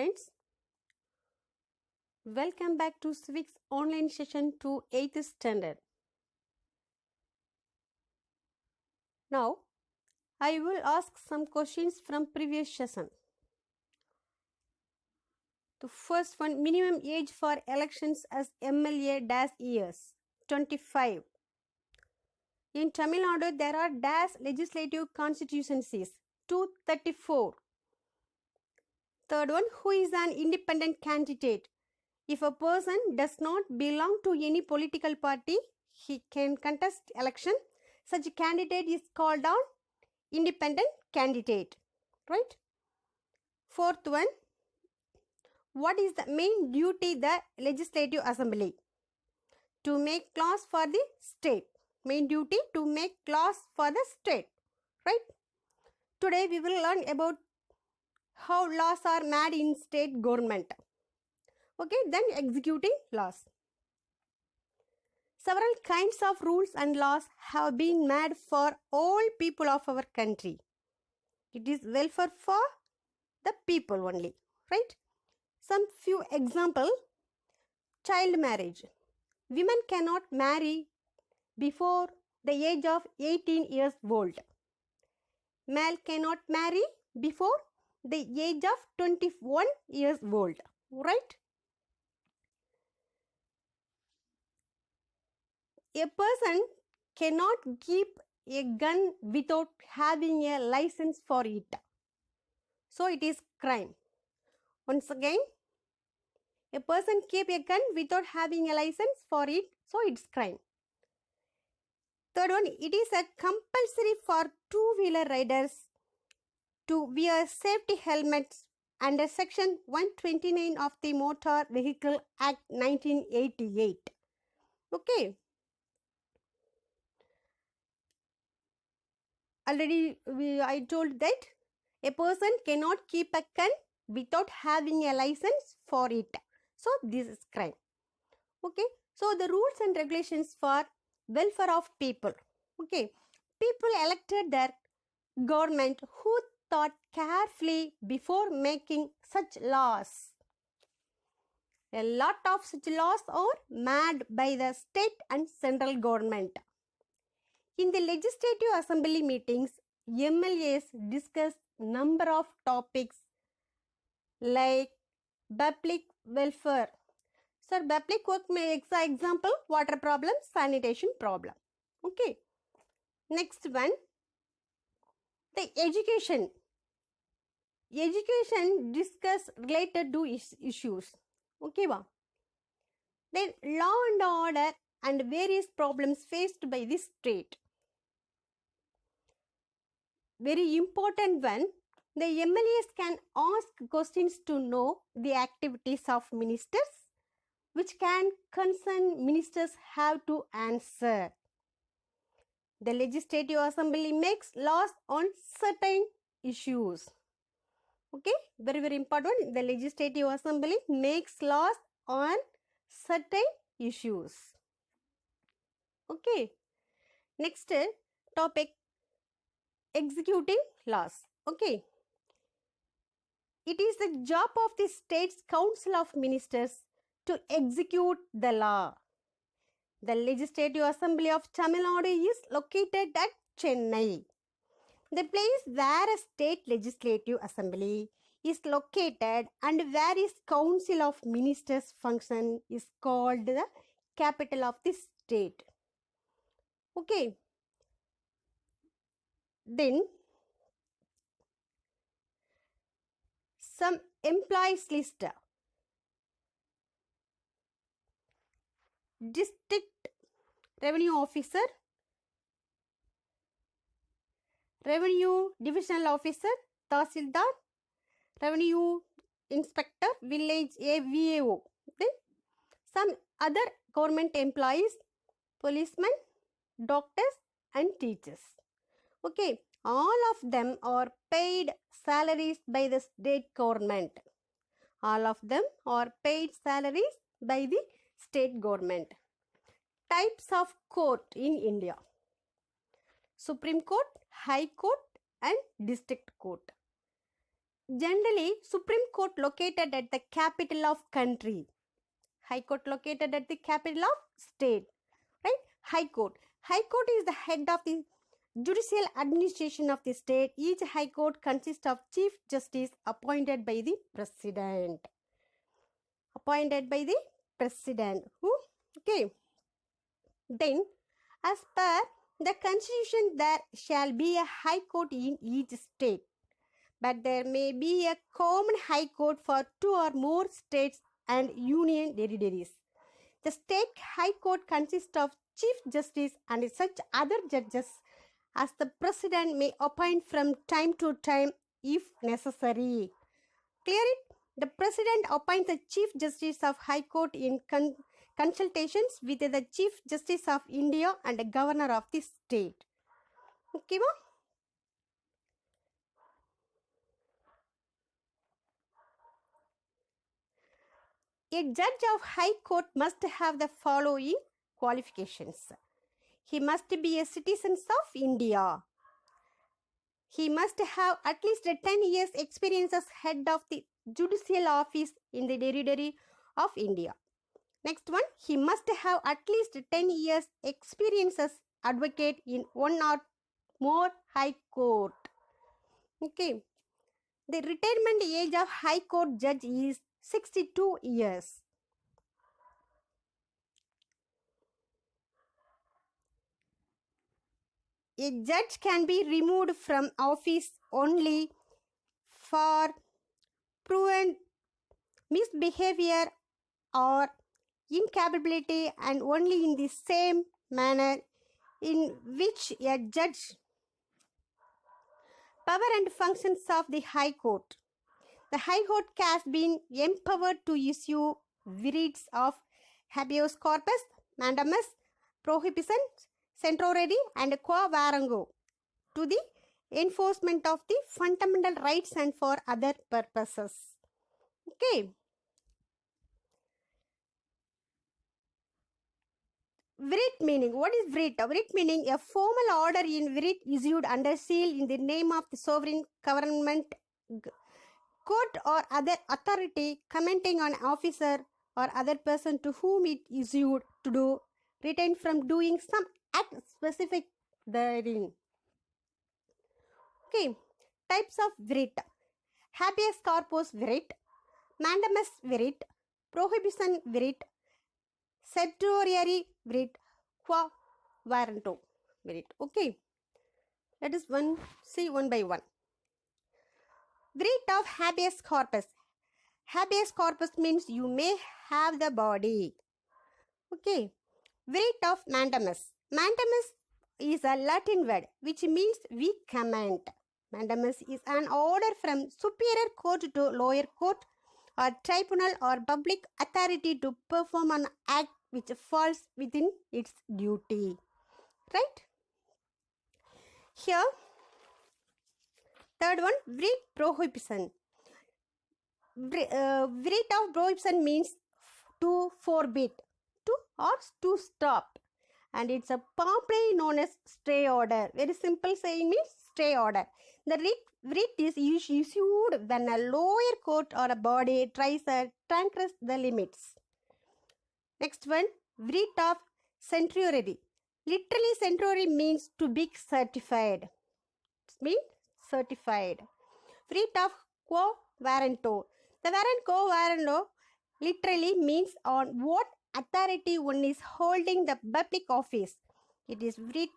students. Welcome back to Civics online session to 8th standard. Now, I will ask some questions from previous session. The first one, minimum age for elections as MLA dash years, 25. In Tamil Nadu, there are dash legislative constituencies, 234. Third one, who is an independent candidate? If a person does not belong to any political party, he can contest election. Such a candidate is called an independent candidate, right? Fourth one, what is the main duty the legislative assembly? To make laws for the state. Main duty to make laws for the state, right? Today we will learn about how laws are made in state government. Okay, then executing laws. Several kinds of rules and laws have been made for all people of our country. It is welfare for the people only, right? Some few example. Child marriage. Women cannot marry before the age of 18 years old. Male cannot marry before the age of 21 years old, right? A person cannot keep a gun without having a license for it. So it is crime. Once again, a person keep a gun without having a license for it, so it's crime. Third one, it is a compulsory for two-wheeler riders to wear safety helmets under section 129 of the Motor Vehicle Act 1988. Okay. Already I told that a person cannot keep a gun without having a license for it. So this is crime. Okay. So the rules and regulations for welfare of people. Okay. People elected their government who thought carefully before making such laws. A lot of such laws are made by the state and central government. In the Legislative Assembly meetings, MLAs discuss number of topics like public welfare. Sir, public work may example water problem, sanitation problem. Okay. Next one, the education. Education discuss related to issues. Okay, ba. Then law and order and various problems faced by the state. Very important one, the MLAs can ask questions to know the activities of ministers, which can concern ministers have to answer. The Legislative Assembly makes laws on certain issues. Okay, very important. The Legislative Assembly makes laws on certain issues. Okay, next topic, executing laws. Okay, it is the job of the state's council of ministers to execute the law. The Legislative Assembly of Tamil Nadu is located at Chennai. The place where a state legislative assembly is located and where its council of ministers function is called the capital of the state. Okay. Then some employees list. District Revenue Officer, Revenue Divisional Officer, Tahsildar, Revenue Inspector, Village VAO. Then some other government employees, policemen, doctors and teachers. Okay, all of them are paid salaries by the state government. All of them are paid salaries by the state government. Types of court in India: Supreme Court, High Court and District Court. Generally, Supreme Court located at the capital of country. High Court located at the capital of state. Right? High Court. High Court is the head of the judicial administration of the state. Each High Court consists of Chief Justice appointed by the President. Appointed by the President. Who? Okay. Then, as per the Constitution, there shall be a High Court in each state. But there may be a common High Court for 2 or more states and union territories. The state High Court consists of Chief Justice and such other judges as the President may appoint from time to time if necessary. Clear it? The President appoints the Chief Justice of High Court in consultations with the Chief Justice of India and the Governor of the state. Okay, ma? A judge of High Court must have the following qualifications. He must be a citizen of India. He must have at least 10 years experience as head of the judicial office in the territory of India. Next one, he must have at least 10 years experience as advocate in one or more High Court. Okay. The retirement age of High Court judge is 62 years. A judge can be removed from office only for proven misbehavior or incapability and only in the same manner in which a judge power and functions of the High Court. The High Court has been empowered to issue writs of habeas corpus, mandamus, prohibition, certiorari, and quo warranto to the enforcement of the fundamental rights and for other purposes. Okay. Writ meaning. What is writ? A writ meaning a formal order in writ issued under seal in the name of the sovereign government, court or other authority commenting on officer or other person to whom it issued to do retained from doing some act specific therein. Okay. Types of writ. Habeas corpus writ, mandamus writ, prohibition writ, certiorari writ, quo warranto writ. Okay. Let us see one by one. Writ of habeas corpus. Habeas corpus means you may have the body. Okay. Writ of mandamus. Mandamus is a Latin word which means we command. Mandamus is an order from superior court to lower court or tribunal or public authority to perform an act which falls within its duty. Right? Here, third one, writ prohibition. Writ of prohibition means to forbid, to stop. And it's a properly known as stay order. Very simple saying means stay order. The writ is issued when a lower court or a body tries to transgress the limits. Next one, writ of certiorari. Literally, certiorari means to be certified. It means certified. Writ of quo warranto. The quo warranto literally means on what authority one is holding the public office. It is writ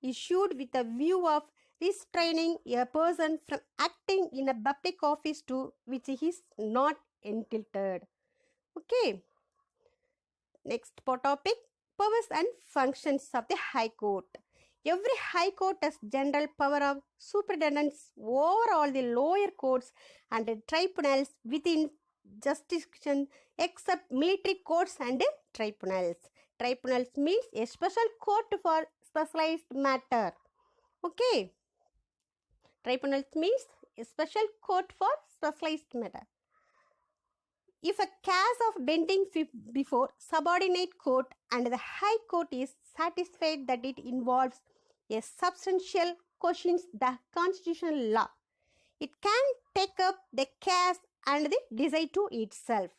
issued with a view of restraining a person from acting in a public office to which he is not entitled. Okay. Next topic, powers and functions of the High Court. Every High Court has general power of superintendence over all the lower courts and the tribunals within jurisdiction except military courts and tribunals. Tribunals means a special court for specialized matter. Okay. Tribunals means a special court for specialized matter. If a case of bending before subordinate court and the High Court is satisfied that it involves a substantial questions the constitutional law, It can take up the case and the decide to itself.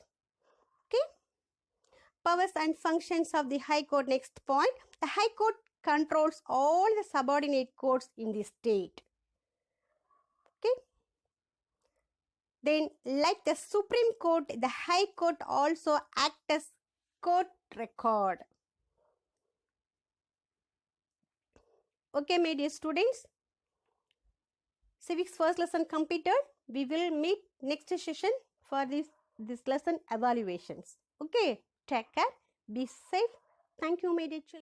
Okay. Powers and functions of the High Court. Next point. The High Court controls all the subordinate courts in the state. Okay. Then, like the Supreme Court, the High Court also acts as court record. Okay, my dear students. Civics first lesson completed. We will meet next session for this lesson evaluations. Okay. Take care. Be safe. Thank you, my dear children.